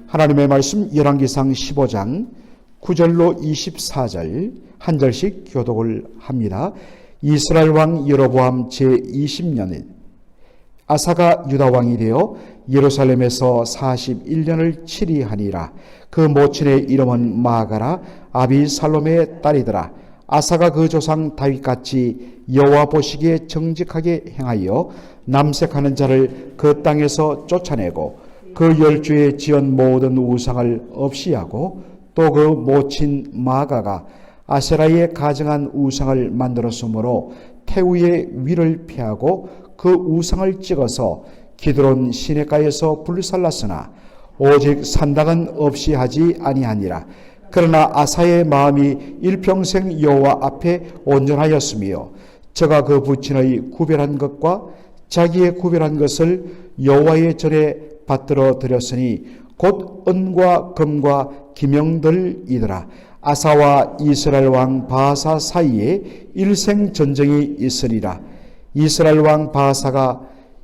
하나님의 말씀 열왕기상 15장 9절로 24절 한 절씩 교독을 합니다. 이스라엘 왕 여로보암 제20년에 아사가 유다 왕이 되어 예루살렘에서 41년을 치리하니라. 그 모친의 이름은 마아가라 아비살롬의 딸이더라. 아사가 그 조상 다윗같이 여호와 보시기에 정직하게 행하여 남색하는 자를 그 땅에서 쫓아내고 그 열주에 지은 모든 우상을 없이 하고 또 그 모친 마아가가 아세라에 가증한 우상을 만들었으므로 태우의 위를 피하고 그 우상을 찍어서 기드론 시내가에서 불살랐으나 오직 산당은 없이 하지 아니하니라. 그러나 아사의 마음이 일평생 여호와 앞에 온전하였으며 저가 그 부친의 구별한 것과 자기의 구별한 것을 여호와의 전에 받들어 드렸으니 곧 은과 금과 기명들이더라. 아사와 이스라엘 왕 바하사 사이에 일생 전쟁이 있으리라. 이스라엘 왕 바하사가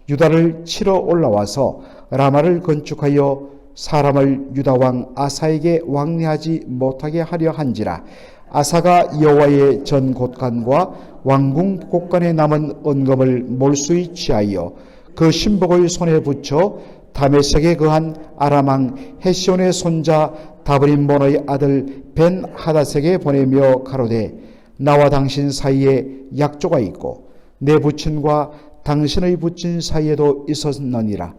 유다를 치러 올라와서 라마를 건축하여 사람을 유다 왕 아사에게 왕래하지 못하게 하려 한지라. 아사가 여호와의 전 곳간과 왕궁 곳간에 남은 은금을 몰수히 취하여 그 신복의 손에 붙여 다메섹에 거한 아람 왕 헤시온의 손자 다브림몬의 아들 벤 하닷에게 보내며 가로되 나와 당신 사이에 약조가 있고 내 부친과 당신의 부친 사이에도 있었느니라.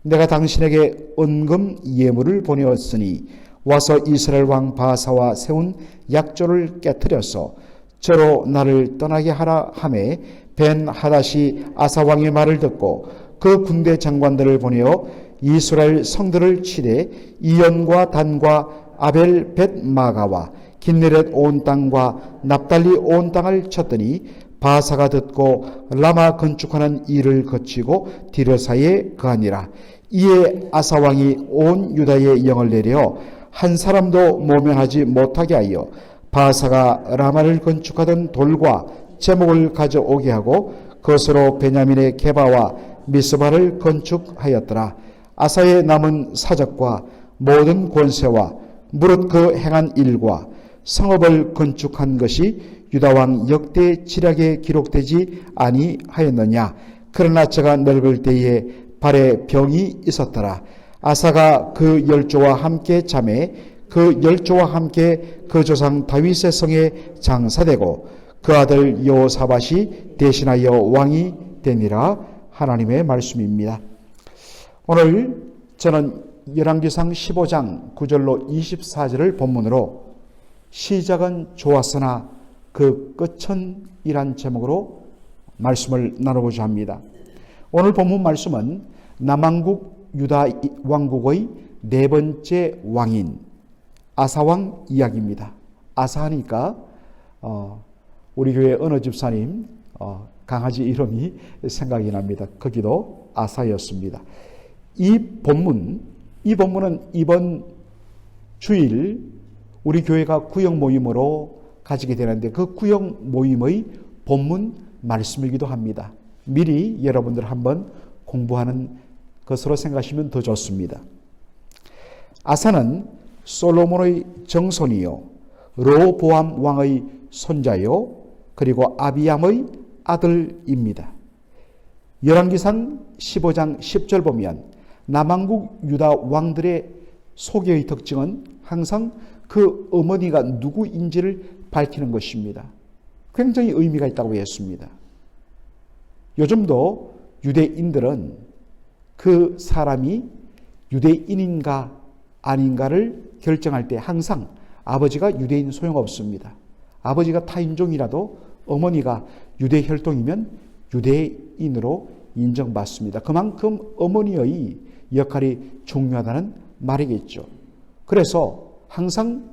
내가 당신에게 은금 예물을 보내었으니 와서 이스라엘 왕 바하사와 세운 약조를 깨뜨려서 저로 나를 떠나게 하라 하매 벤 하닷이 아사 왕의 말을 듣고 그 군대 장관들을 보내어 이스라엘 성들을 치되 이연과 단과 아벨 벳 마가와 긴네렛 온 땅과 납달리 온 땅을 쳤더니 바하사가 듣고 라마 건축하는 일을 거치고 디르사에 거하니라. 이에 아사 왕이 온 유다에 영을 내려 한 사람도 모면하지 못하게 하여 바하사가 라마를 건축하던 돌과 제목을 가져오게 하고 그것으로 베냐민의 게바와 미스바를 건축하였더라. 아사의 남은 사적과 모든 권세와 무릇 그 행한 일과 성읍을 건축한 것이 유다왕 역대 지략에 기록되지 아니하였느냐. 그러나 저가 늙을 때에 발에 병이 있었더라. 아사가 그 열조와 함께 잠에 그 열조와 함께 그 조상 다윗의 성에 장사되고 그 아들 여호사밧이 대신하여 왕이 되니라. 하나님의 말씀입니다. 오늘 저는 열왕기상 15장 9절로 24절을 본문으로 시작은 좋았으나 그 끝은 이란 제목으로 말씀을 나누고자 합니다. 오늘 본문 말씀은 남왕국 유다 왕국의 네 번째 왕인 아사왕 이야기입니다. 아사하니까 우리 교회 어느 집사님 강아지 이름이 생각이 납니다. 거기도 아사였습니다. 이 본문은 이번 주일 우리 교회가 구역 모임으로 가지게 되는데 그 구역 모임의 본문 말씀이기도 합니다. 미리 여러분들 한번 공부하는 것으로 생각하시면 더 좋습니다. 아사는 솔로몬의 정손이요 르호보암 왕의 손자요 그리고 아비암의 아들입니다. 열왕기상 15장 10절 보면 남왕국 유다 왕들의 소개의 특징은 항상 그 어머니가 누구인지를 밝히는 것입니다. 굉장히 의미가 있다고 했습니다. 요즘도 유대인들은 그 사람이 유대인인가 아닌가를 결정할 때 항상 아버지가 유대인 소용없습니다. 아버지가 타인종이라도 어머니가 유대 혈통이면 유대인으로 인정받습니다. 그만큼 어머니의 역할이 중요하다는 말이겠죠. 그래서 항상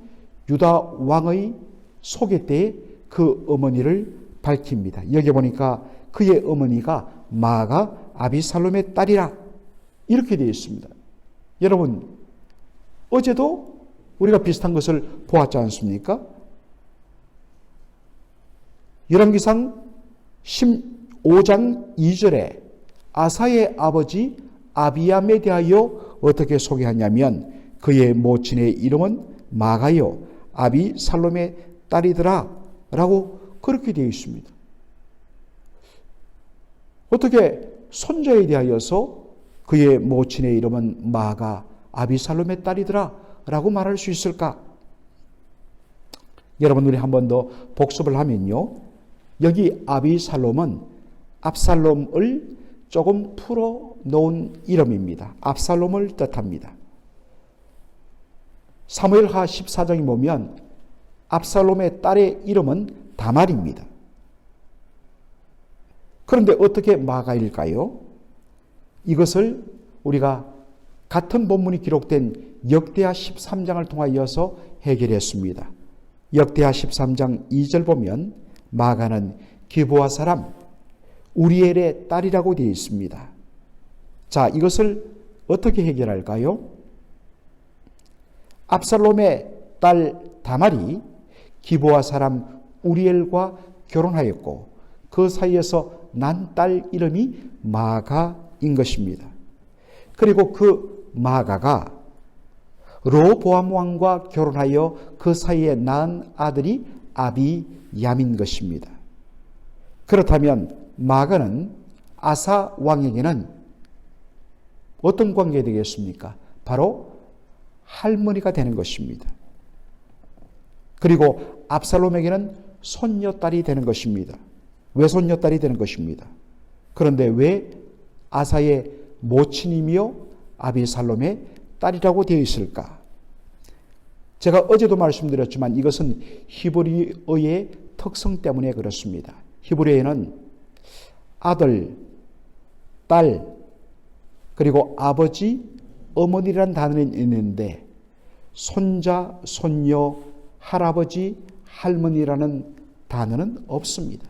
유다 왕의 소개 때에 그 어머니를 밝힙니다. 여기 보니까 그의 어머니가 마아가 아비살롬의 딸이라 이렇게 되어 있습니다. 여러분 어제도 우리가 비슷한 것을 보았지 않습니까? 열왕기상 15장 2절에 아사의 아버지 아비암에 대하여 어떻게 소개하냐면 그의 모친의 이름은 마가요 아비살롬의 딸이더라 라고 그렇게 되어 있습니다. 어떻게 손자에 대하여서 그의 모친의 이름은 마가 아비살롬의 딸이더라 라고 말할 수 있을까? 여러분, 우리 한 번 더 복습을 하면요, 여기 아비살롬은 압살롬을 조금 풀어놓은 이름입니다. 압살롬을 뜻합니다. 사무엘하 14장에 보면 압살롬의 딸의 이름은 다말입니다. 그런데 어떻게 마가일까요? 이것을 우리가 같은 본문이 기록된 역대하 13장을 통하여서 해결했습니다. 역대하 13장 2절 보면 마가는 기브아 사람 우리엘의 딸이라고 되어 있습니다. 자, 이것을 어떻게 해결할까요? 압살롬의 딸 다말이 기브아 사람 우리엘과 결혼하였고 그 사이에서 난 딸 이름이 마가인 것입니다. 그리고 그 마가가 르호보암 왕과 결혼하여 그 사이에 낳은 아들이 아비얌인 것입니다. 그렇다면 마가는 아사 왕에게는 어떤 관계가 되겠습니까? 바로 할머니가 되는 것입니다. 그리고 압살롬에게는 손녀딸이 되는 것입니다. 외손녀딸이 되는 것입니다. 그런데 왜 아사의 모친이며 아비살롬의 딸이라고 되어 있을까? 제가 어제도 말씀드렸지만 이것은 히브리어의 특성 때문에 그렇습니다. 히브리어에는 아들, 딸, 그리고 아버지, 어머니라는 단어는 있는데 손자, 손녀, 할아버지, 할머니라는 단어는 없습니다.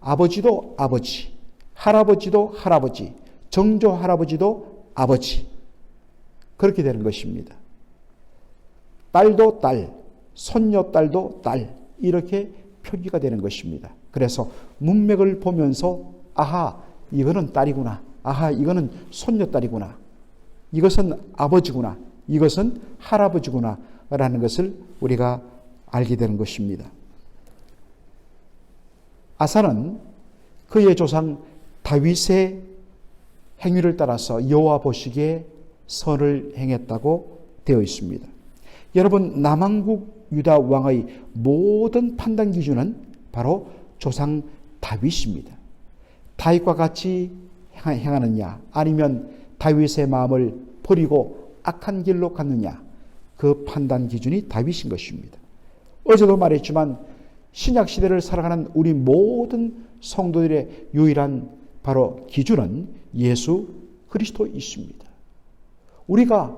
아버지도 아버지, 할아버지도 할아버지, 정조 할아버지도 아버지, 그렇게 되는 것입니다. 딸도 딸, 손녀딸도 딸, 이렇게 표기가 되는 것입니다. 그래서 문맥을 보면서 아하, 이거는 딸이구나, 아하, 이거는 손녀딸이구나, 이것은 아버지구나, 이것은 할아버지구나 라는 것을 우리가 알게 되는 것입니다. 아사는 그의 조상 다윗의 행위를 따라서 여호와 보시기에 선을 행했다고 되어 있습니다. 여러분, 남왕국 유다 왕의 모든 판단 기준은 바로 조상 다윗입니다. 다윗과 같이 행하느냐, 아니면 다윗의 마음을 버리고 악한 길로 갔느냐, 그 판단 기준이 다윗인 것입니다. 어제도 말했지만 신약 시대를 살아가는 우리 모든 성도들의 유일한 바로 기준은 예수 그리스도이십니다. 우리가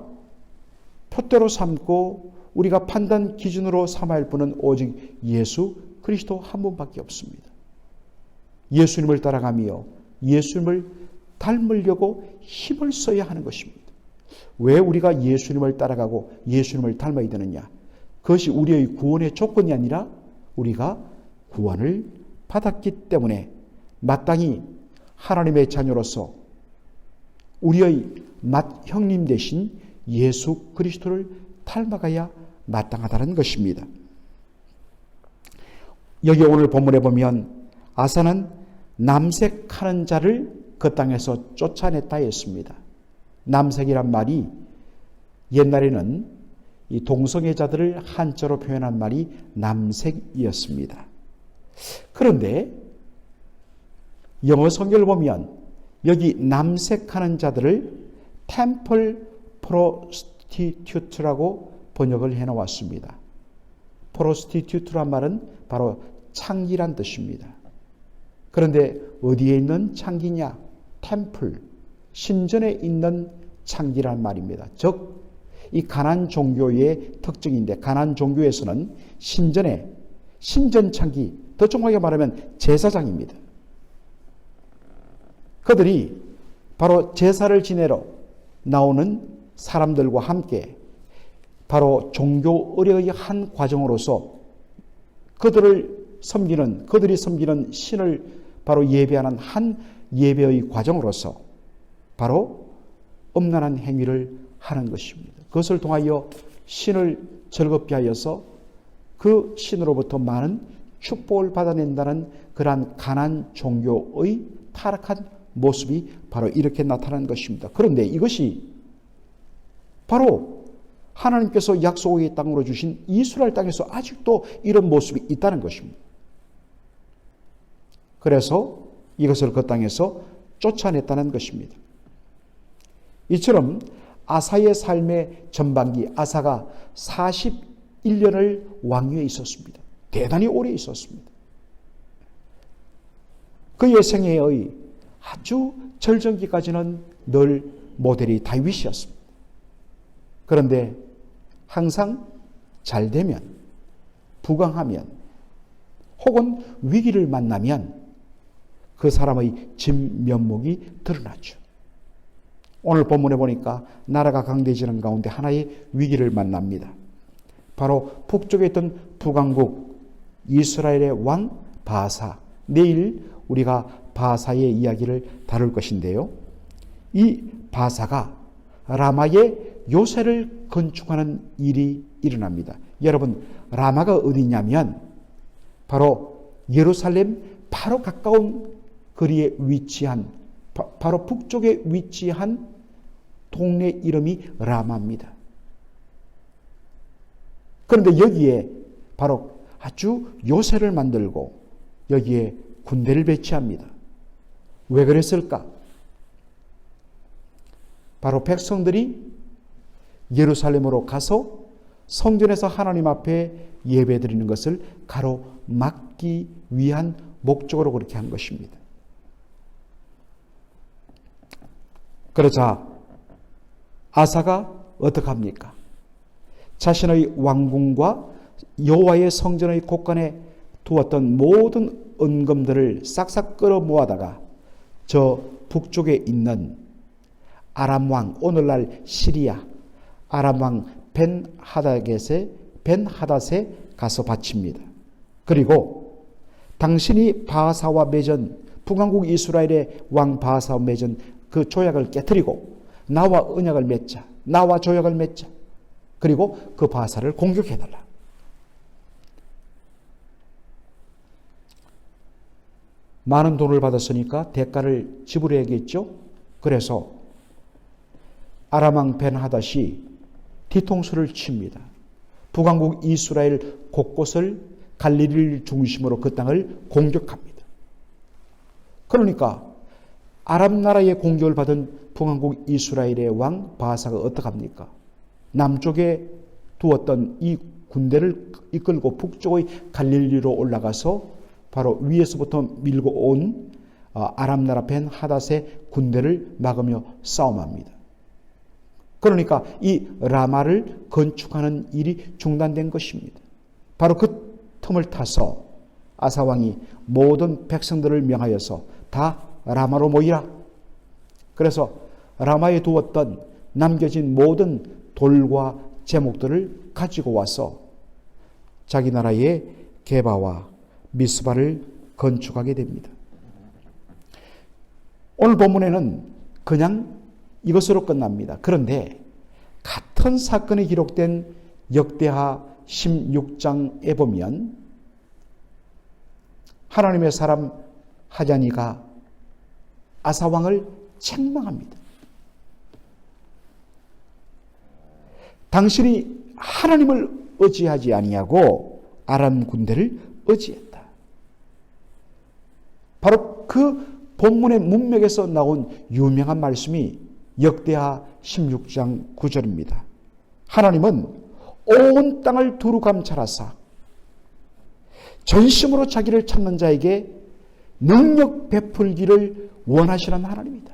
표대로 삼고 우리가 판단 기준으로 삼아야 할 분은 오직 예수 그리스도 한 분밖에 없습니다. 예수님을 따라가며 예수님을 닮으려고 힘을 써야 하는 것입니다. 왜 우리가 예수님을 따라가고 예수님을 닮아야 되느냐? 그것이 우리의 구원의 조건이 아니라 우리가 구원을 받았기 때문에 마땅히 하나님의 자녀로서 우리의 맏형님 되신 예수 그리스도를 닮아가야 마땅하다는 것입니다. 여기 오늘 본문에 보면 아사는 남색하는 자를 그 땅에서 쫓아냈다 했습니다. 남색이란 말이 옛날에는 이 동성애자들을 한자로 표현한 말이 남색이었습니다. 그런데 영어 성경을 보면 여기 남색하는 자들을 템플 프로스티튜트라고 번역을 해놓았습니다. 프로스티튜트란 말은 바로 창기란 뜻입니다. 그런데 어디에 있는 창기냐? 템플, 신전에 있는 창기란 말입니다. 즉 이 가나안 종교의 특징인데, 가나안 종교에서는 신전에 신전창기, 더 정확하게 말하면 제사장입니다. 그들이 바로 제사를 지내러 나오는 사람들과 함께 바로 종교 의례의 한 과정으로서 그들이 섬기는 신을 바로 예배하는 한 예배의 과정으로서 바로 음란한 행위를 하는 것입니다. 그것을 통하여 신을 즐겁게 하여서 그 신으로부터 많은 축복을 받아낸다는 그러한 가난 종교의 타락한 모습이 바로 이렇게 나타나는 것입니다. 그런데 이것이 바로 하나님께서 약속의 땅으로 주신 이스라엘 땅에서 아직도 이런 모습이 있다는 것입니다. 그래서 이것을 그 땅에서 쫓아냈다는 것입니다. 이처럼 아사의 삶의 전반기, 아사가 41년을 왕위에 있었습니다. 대단히 오래 있었습니다. 그의 생애의 아주 절정기까지는 늘 모델이 다윗이었습니다. 그런데 항상 잘 되면, 부강하면, 혹은 위기를 만나면 그 사람의 진면목이 드러나죠. 오늘 본문에 보니까 나라가 강대지는 가운데 하나의 위기를 만납니다. 바로 북쪽에 있던 북왕국 이스라엘의 왕 바사. 내일 우리가 바사의 이야기를 다룰 것인데요. 이 바사가 라마의 요새를 건축하는 일이 일어납니다. 여러분, 라마가 어디냐면 바로 예루살렘 바로 가까운 거리에 위치한, 바로 북쪽에 위치한 동네 이름이 라마입니다. 그런데 여기에 바로 아주 요새를 만들고 여기에 군대를 배치합니다. 왜 그랬을까? 바로 백성들이 예루살렘으로 가서 성전에서 하나님 앞에 예배드리는 것을 가로막기 위한 목적으로 그렇게 한 것입니다. 그러자 아사가 어떻게 합니까? 자신의 왕궁과 여호와의 성전의 곳간에 두었던 모든 은금들을 싹싹 끌어 모아다가 저 북쪽에 있는 아람 왕, 오늘날 시리아 아람 왕 벤하닷에 가서 바칩니다. 그리고 당신이 바하사와 맺은, 북왕국 이스라엘의 왕 바하사와 맺은 그 조약을 깨뜨리고 나와 언약을 맺자, 나와 조약을 맺자. 그리고 그 바하사를 공격해달라. 많은 돈을 받았으니까 대가를 지불해야겠죠. 그래서 아람 왕 벤하닷이 뒤통수를 칩니다. 북왕국 이스라엘 곳곳을 갈릴리를 중심으로 그 땅을 공격합니다. 그러니까 아람 나라의 공격을 받은 북왕국 이스라엘의 왕 바하사가 어떡합니까? 남쪽에 두었던 이 군대를 이끌고 북쪽의 갈릴리로 올라가서 바로 위에서부터 밀고 온 아람 나라 벤하닷의 군대를 막으며 싸움합니다. 그러니까 이 라마를 건축하는 일이 중단된 것입니다. 바로 그 틈을 타서 아사왕이 모든 백성들을 명하여서 다 라마로 모이라. 그래서 라마에 두었던 남겨진 모든 돌과 제목들을 가지고 와서 자기 나라의 게바와 미스바를 건축하게 됩니다. 오늘 본문에는 그냥 이것으로 끝납니다. 그런데 같은 사건이 기록된 역대하 16장에 보면 하나님의 사람 하자니가 아사왕을 책망합니다. 당신이 하나님을 의지하지 아니하고 아람 군대를 의지했다. 바로 그 본문의 문맥에서 나온 유명한 말씀이 역대하 16장 9절입니다. 하나님은 온 땅을 두루 감찰하사 전심으로 자기를 찾는 자에게 능력 베풀기를 원하시는 하나님이다.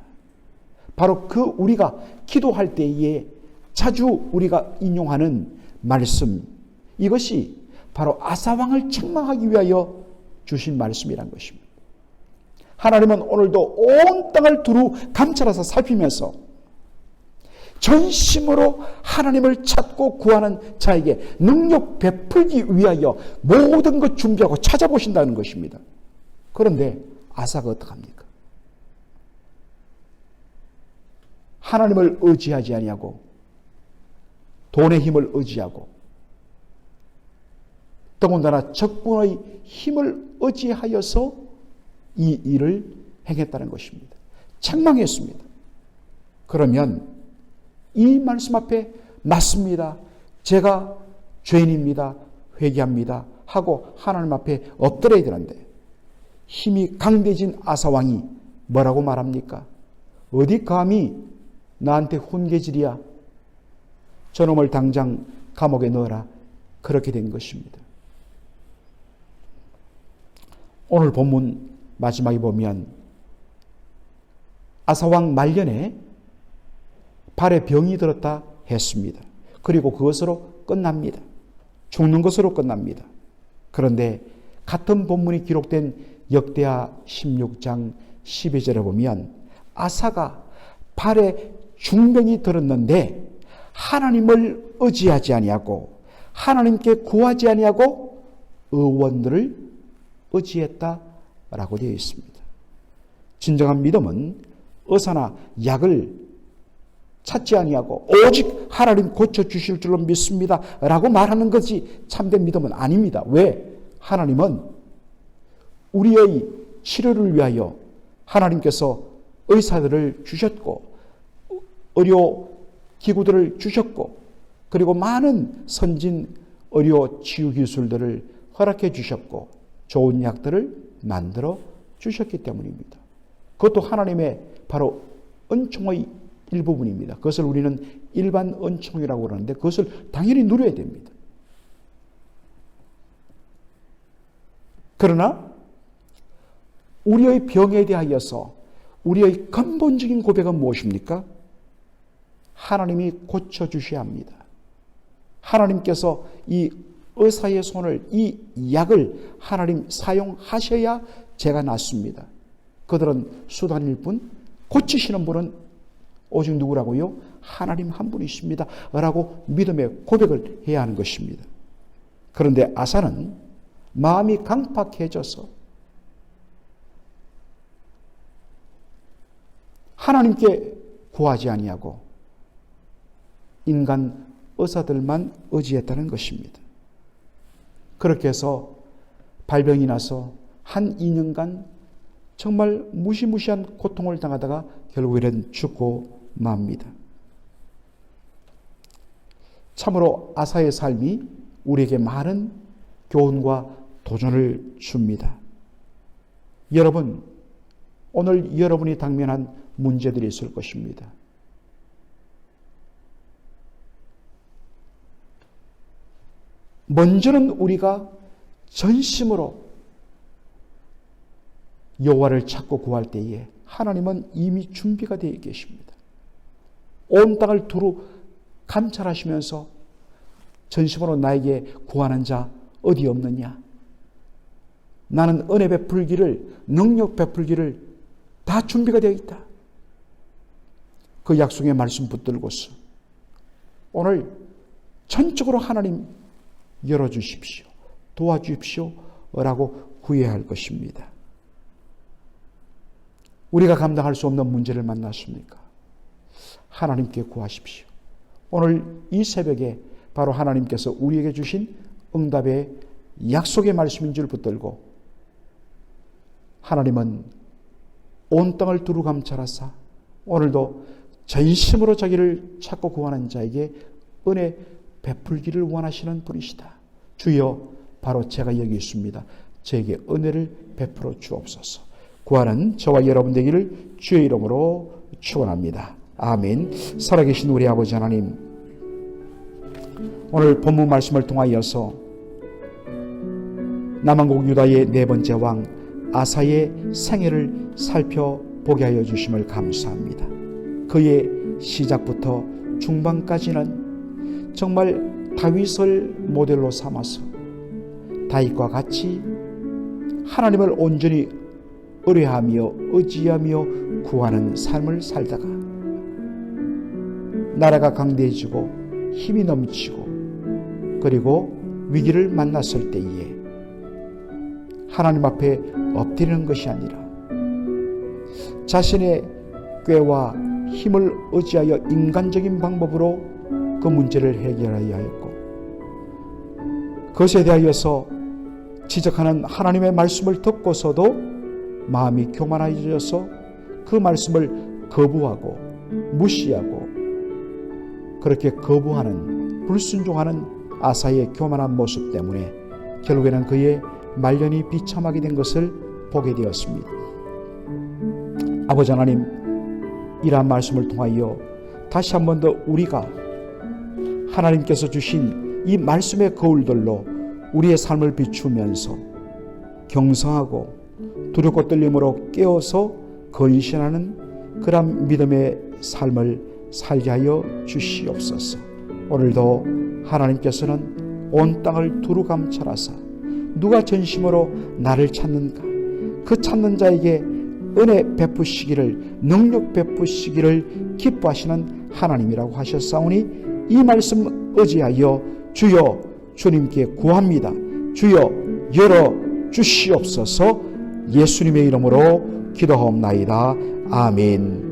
바로 그 우리가 기도할 때에 자주 우리가 인용하는 말씀, 이것이 바로 아사왕을 책망하기 위하여 주신 말씀이란 것입니다. 하나님은 오늘도 온 땅을 두루 감찰하사 살피면서 전심으로 하나님을 찾고 구하는 자에게 능력 베풀기 위하여 모든 것 준비하고 찾아보신다는 것입니다. 그런데 아사가 어떡합니까? 하나님을 의지하지 아니하고 돈의 힘을 의지하고 더군다나 적군의 힘을 의지하여서 이 일을 행했다는 것입니다. 책망했습니다. 그러면 이 말씀 앞에 맞습니다. 제가 죄인입니다. 회개합니다. 하고 하나님 앞에 엎드려야 되는데 힘이 강대진 아사왕이 뭐라고 말합니까? 어디 감히 나한테 훈계질이야. 저놈을 당장 감옥에 넣어라. 그렇게 된 것입니다. 오늘 본문 마지막에 보면 아사왕 말년에 발에 병이 들었다 했습니다. 그리고 그것으로 끝납니다. 죽는 것으로 끝납니다. 그런데 같은 본문이 기록된 역대하 16장 12절에 보면 아사가 발에 중병이 들었는데 하나님을 의지하지 아니하고 하나님께 구하지 아니하고 의원들을 의지했다라고 되어 있습니다. 진정한 믿음은 의사나 약을 찾지 아니하고 오직 하나님 고쳐주실 줄로 믿습니다 라고 말하는 것이 참된 믿음은 아닙니다. 왜? 하나님은 우리의 치료를 위하여 하나님께서 의사들을 주셨고 의료기구들을 주셨고 그리고 많은 선진 의료 치유 기술들을 허락해 주셨고 좋은 약들을 만들어 주셨기 때문입니다. 그것도 하나님의 바로 은총의 일부분입니다. 그것을 우리는 일반 은총이라고 그러는데 그것을 당연히 누려야 됩니다. 그러나 우리의 병에 대하여서 우리의 근본적인 고백은 무엇입니까? 하나님이 고쳐주셔야 합니다. 하나님께서 이 의사의 손을, 이 약을 하나님 사용하셔야 제가 낫습니다. 그들은 수단일 뿐 고치시는 분은 오직 누구라고요? 하나님 한 분이십니다. 라고 믿음의 고백을 해야 하는 것입니다. 그런데 아사는 마음이 강팍해져서 하나님께 구하지 아니하고 인간 의사들만 의지했다는 것입니다. 그렇게 해서 발병이 나서 한 2년간 정말 무시무시한 고통을 당하다가 결국에는 죽고 맙니다. 참으로 아사의 삶이 우리에게 많은 교훈과 도전을 줍니다. 여러분, 오늘 여러분이 당면한 문제들이 있을 것입니다. 먼저는 우리가 전심으로 여호와를 찾고 구할 때에 하나님은 이미 준비가 되어 계십니다. 온 땅을 두루 감찰하시면서 전심으로 나에게 구하는 자 어디 없느냐? 나는 은혜 베풀기를, 능력 베풀기를 다 준비가 되어 있다. 그 약속의 말씀 붙들고서 오늘 전적으로 하나님 열어주십시오. 도와주십시오. 라고 구해야 할 것입니다. 우리가 감당할 수 없는 문제를 만났습니까? 하나님께 구하십시오. 오늘 이 새벽에 바로 하나님께서 우리에게 주신 응답의 약속의 말씀인 줄 붙들고 하나님은 온 땅을 두루 감찰하사 오늘도 전심으로 자기를 찾고 구하는 자에게 은혜 베풀기를 원하시는 분이시다. 주여, 바로 제가 여기 있습니다. 저에게 은혜를 베풀어 주옵소서. 구하는 저와 여러분 되기를 주의 이름으로 축원합니다. 아멘. 살아계신 우리 아버지 하나님, 오늘 본문 말씀을 통하여서 남왕국 유다의 네 번째 왕 아사의 생애를 살펴보게 하여 주심을 감사합니다. 그의 시작부터 중반까지는 정말 다윗을 모델로 삼아서 다윗과 같이 하나님을 온전히 의뢰하며 의지하며 구하는 삶을 살다가 나라가 강대해지고 힘이 넘치고 그리고 위기를 만났을 때에 하나님 앞에 엎드리는 것이 아니라 자신의 꾀와 힘을 의지하여 인간적인 방법으로 그 문제를 해결하여야 하였고, 그것에 대하여서 지적하는 하나님의 말씀을 듣고서도 마음이 교만해져서 그 말씀을 거부하고 무시하고 그렇게 거부하는, 불순종하는 아사의 교만한 모습 때문에 결국에는 그의 말년이 비참하게 된 것을 보게 되었습니다. 아버지 하나님, 이러한 말씀을 통하여 다시 한 번 더 우리가 하나님께서 주신 이 말씀의 거울들로 우리의 삶을 비추면서 경성하고 두렵고 떨림으로 깨어서 건신하는 그런 믿음의 삶을 살게 하여 주시옵소서. 오늘도 하나님께서는 온 땅을 두루 감찰하사 누가 전심으로 나를 찾는가, 그 찾는 자에게 은혜 베푸시기를, 능력 베푸시기를 기뻐하시는 하나님이라고 하셨사오니 이 말씀 의지하여 주여 주님께 구합니다. 주여 열어 주시옵소서. 예수님의 이름으로 기도하옵나이다. 아멘.